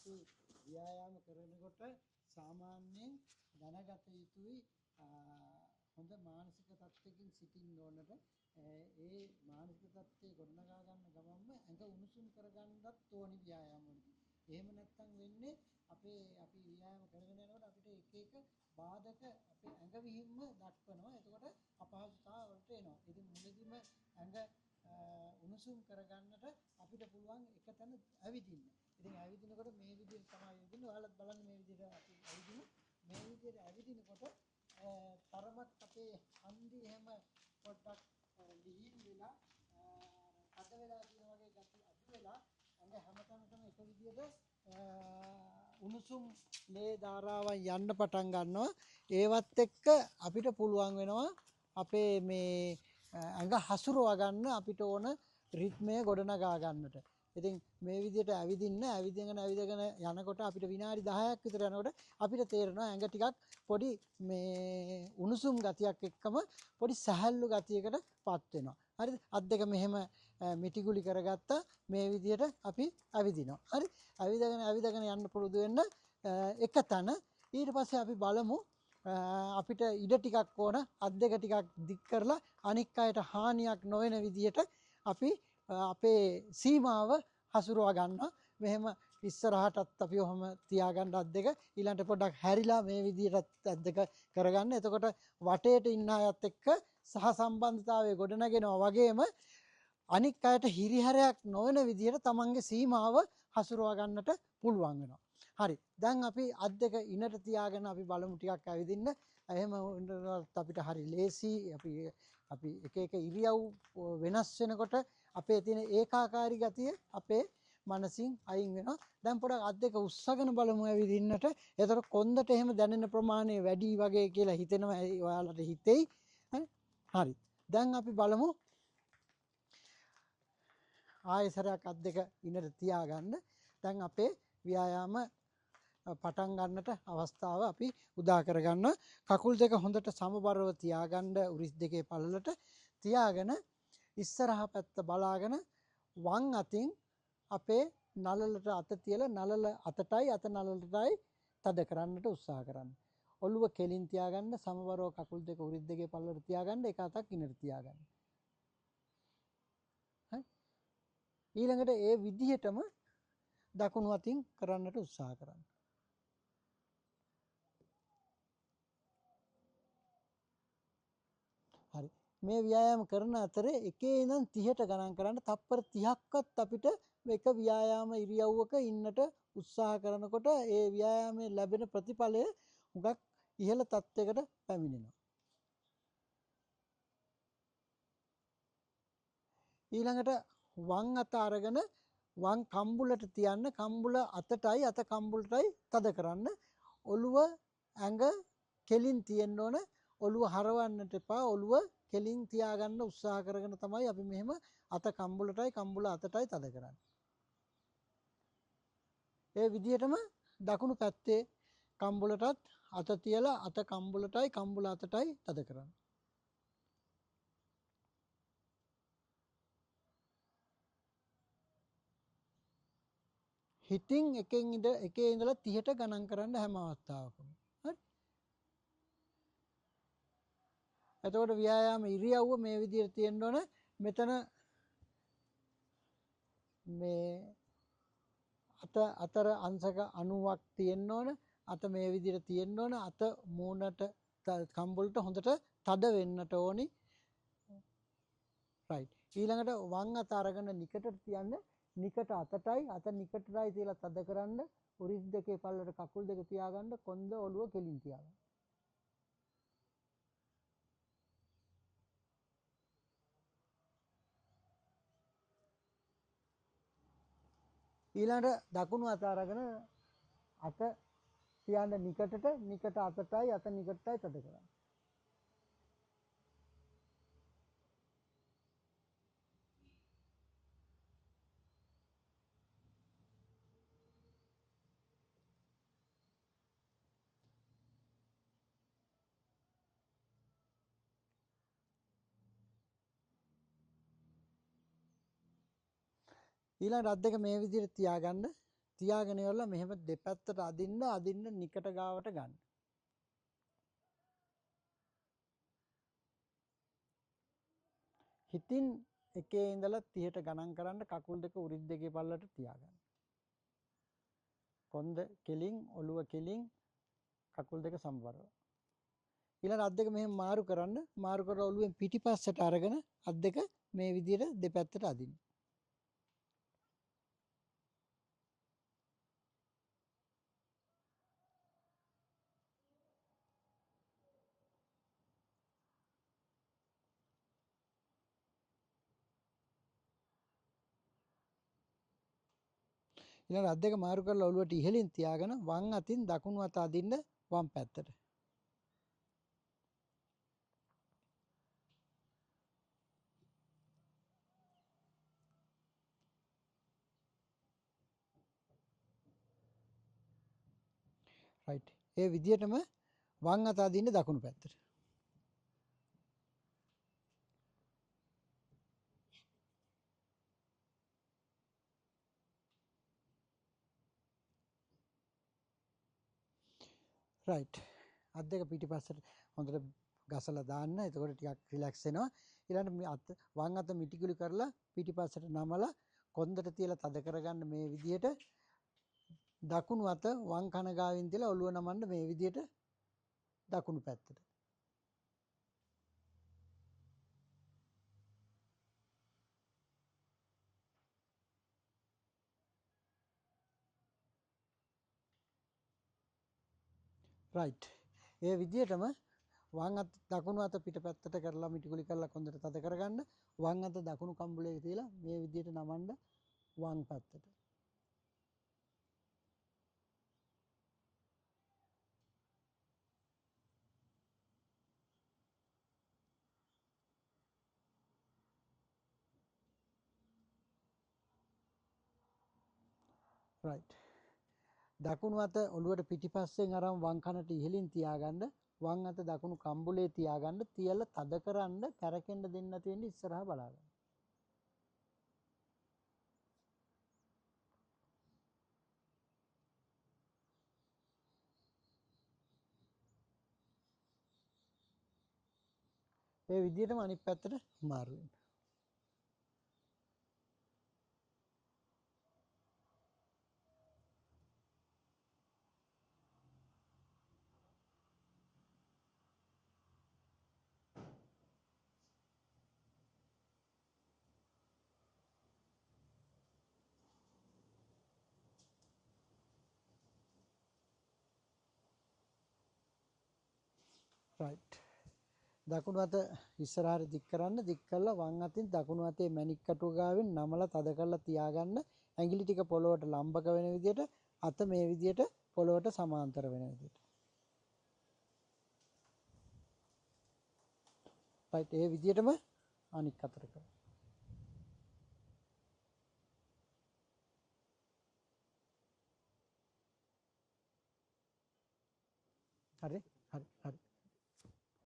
අපි ව්‍යායාම කරනකොට සාමාන්‍යයෙන් දැනගත යුතුයි හොඳ මානසික තත්ත්වයකින් සිටින්න ඕනට ඒ මානසික තත්ත්වයේ ගොඩනගා ගන්න ගමන්ම ඇඟ උණුසුම් කරගන්නත් ඕනි ව්‍යායාම වලදී. එහෙම නැත්නම් වෙන්නේ අපි ව්‍යායාම කරගෙන යනකොට අපිට එක එක බාධක අපේ ඇඟ විහිම්ම දක්වනවා. එතකොට අපහසුතාව වලට එනවා. ඉතින් මුලදීම ඇඟ උණුසුම් කරගන්නට අපිට පුළුවන් එක තැන ඇවිදින්න. ඉතින් ඇවිදිනකොට මේ විදිහට තමයි ඇවිදින්නේ. ඔයාලත් බලන්න මේ විදිහට අපි ඇවිදිමු. මේ විදිහට ඇවිදිනකොට තරමක් අපේ හන්දි එහෙම පොඩ්ඩක් ලිහිල් වෙලා අද වෙලා තියෙන වගේ ගැටි අඩු වෙලා ඇඟ හැමතැනකම එක විදිහට උණුසුම් ලේ ධාරාවන් යන්න පටන් ගන්නවා. ඒවත් එක්ක අපිට පුළුවන් වෙනවා අපේ මේ ඇඟ හසුරවා ගන්න අපිට ඕන රිද්මය ගොඩනගා ගන්නට. ඉතින් මේ විදිහට ඇවිදගෙන යනකොට අපිට විනාඩි 10ක් විතර යනකොට අපිට තේරෙනවා ඇඟ ටිකක් පොඩි මේ උණුසුම් ගතියක් එක්කම පොඩි සැහැල්ලු ගතියකටපත් වෙනවා. හරිද? අත් දෙක මෙහෙම මිටිගුලි කරගත්තා මේ විදිහට අපි ඇවිදිනවා. හරි? ඇවිදගෙන යන්න පුරුදු වෙන්න එක තැන ඊට පස්සේ අපි බලමු අපිට ඉඩ ටිකක් ඕන අත් දෙක ටිකක් දික් කරලා අනික් අයට හානියක් නොවන විදිහට අපි අපේ සීමාව හසුරවා ගන්නවා. මෙහෙම ඉස්සරහටත් අපි ඔහම තියාගන්න අත් දෙක ඊළඟට පොඩ්ඩක් හැරිලා මේ විදිහට අත් දෙක කරගන්න. එතකොට වටේට ඉන්න අයත් එක්ක සහ සම්බන්ධතාවය ගොඩනගෙනවා වගේම අනික් අයට හිරිහැරයක් නොවන විදිහට තමන්ගේ සීමාව හසුරවා ගන්නට පුළුවන් වෙනවා. හරි. දැන් අපි අත් දෙක ඉනට තියාගෙන අපි බලමු ටිකක් ඇවිදින්න. එහෙම අපිට හරි ලේසි. අපි එක එක ඉරියව් වෙනස් වෙනකොට අපේ තියෙන ඒකාකාරී ගතිය අපේ මනසින් අයින් වෙනවා. දැන් පොඩක් අත් දෙක උස්සගෙන බලමු ඇවිදින්නට. එතකොට කොන්දට එහෙම දැනෙන ප්‍රමාණය වැඩි වගේ කියලා හිතෙනවා. ඔයාලට හිතෙයි. හරි. දැන් අපි බලමු ආයෙසරයක් අත් දෙක ඉනට තියාගන්න. දැන් අපේ ව්‍යායාම පටන් ගන්නට අවස්ථාව අපි උදා කරගන්න. කකුල් දෙක හොඳට සමබරව තියාගන්න උරිස් දෙකේ පළලට තියාගෙන ඉස්සරහ පැත්ත බලාගෙන වම් අතින් අපේ නළලට අත තියලා නළල අතටයි අත නළලටයි තද කරන්නට උත්සාහ කරන්න. ඔළුව කෙලින් තියාගන්න සමබරව කකුල් දෙක උරිස් දෙකේ පළලට තියාගන්න එක අතක් ඉනට තියාගන්න. ඊළඟට ඒ විදිහටම දකුණු අතින් කරන්නට උත්සාහ කරන්න. හරි. මේ ව්‍යායාම කරන අතරේ එකේ ඉඳන් 30ට ගණන් කරන්න තප්පර 30ක්වත් අපිට එක ව්‍යායාම ඉරියව්වක ඉන්නට උත්සාහ කරනකොට ඒ ව්‍යායාමයේ ලැබෙන ප්‍රතිඵලය හුඟක් ඉහළ තත්යකට පැමිණෙනවා. ඊළඟට වම් අත අරගෙන වම් කම්බුලට තියන්න කම්බුල අතටයි අත කම්බුලටයි තද කරන්න. ඔළුව ඇඟ කෙලින් තියෙන්න ඕන. ඔළුව හරවන්නට එපා. ඔළුව කෙලින් තියාගන්න උත්සාහ කරගෙන තමයි අපි මෙහෙම අත කම්බුලටයි කම්බුල අතටයි තද කරන්නේ. ඒ විදිහටම දකුණු පැත්තේ කම්බුලටත් අත තියලා අත කම්බුලටයි කම්බුල අතටයි තද කරන්න. හිතින් එකේ ඉඳලා 30ට ගණන් කරන්න හැම අවස්ථාවකම. හරි. එතකොට ව්‍යායාම ඉරියව්ව මේ විදිහට තියෙන්න ඕන. මෙතන මේ අතර අංශක 90ක් තියෙන්න ඕන. අත මේ විදිහට තියෙන්න ඕන. අත මූණට කම්බුලට හොඳට තද වෙන්නට ඕනි. රයිට්. ඊළඟට වම් අත අරගෙන නිකටට තියන්න. නිකට අතටයි අත නිකටටයි තියලා තද කරන්න. උරිස් දෙකේ පල්ලට කකුල් දෙක තියාගන්න. කොන්ද ඔළුව කෙලින් තියාගන්න. ඊළඟට දකුණු අත අරගෙන අත තියන්න නිකටට නිකට අතටයි අත නිකටටයි තද කරන්න. ඊළඟ අත් දෙක මේ විදිහට තියාගන්න. තියාගෙන ඉවරලා මෙහෙම දෙපැත්තට අදින්න නිකට ගාවට ගන්න. හිතින් 1 ඉඳලා 30ට ගණන් කරන්න කකුල් දෙක උරිත් දෙකේ පල්ලට තියාගන්න. කොන්ද කෙලින් ඔළුව කෙලින් කකුල් දෙක සමබරව. ඊළඟ අත් දෙක මෙහෙම මාරු කරන්න. මාරු කරලා ඔළුවෙන් පිටිපස්සට අරගෙන අත් දෙක මේ විදිහට දෙපැත්තට අදින්න. ඊළඟ අත් දෙක මාරු කරලා ඔළුවට ඉහළින් තියාගෙන වම් අතින් දකුණු අත අදින්න වම් පැත්තට. රයිට්. ඒ විදිහටම වම් අත අදින්න දකුණු පැත්තට. රයිට්. අත් දෙක පිටිපස්සට හොඳට ගසලා දාන්න. එතකොට ටිකක් රිලැක්ස් වෙනවා. ඊළඟට වම් අත මිටිකුලි කරලා පිටිපස්සට නමලා කොන්දට තියලා තද කරගන්න මේ විදිහට. දකුණු අත වම් කන ගාවින් තියලා ඔළුව නමන්න මේ විදිහට දකුණු පැත්තට. රයිට්. ඒ විදිහටම වම් අත දකුණු අත පිටපැත්තට කරලා මිටිකුලි කරලා කොන්දට තද කරගන්න. වම් අත දකුණු කම්බුලේ තියලා මේ විදිහට නමන්න වම් පැත්තට. රයිට්. දකුණු අත ඔළුවට පිටිපස්සෙන් අරන් වම් කනට ඉහළින් තියාගන්න. වම් අත දකුණු කම්බුලේ තියාගන්න. තියලා තද කරන්න කැරකෙන්න දෙන්න තියෙන්නේ ඉස්සරහා බලාගන්න. ඒ විදිහටම අනිත් පැත්තට මාරු වෙන්න. රයිට්. දකුණු අත ඉස්සරහට දික් කරන්න. දික් කරලා වම් අතින් දකුණු අතේ මැණික් කටුව ගාවෙන් නමලා තද කරලා තියාගන්න. ඇඟිලි ටික පොළොවට ලම්බක වෙන විදිහට අත මේ විදිහට පොළොවට සමාන්තර වෙන විදිහට. රයිට්. ඒ විදිහටම අනික් අතට කරන්න. හරි. හරි. හරි.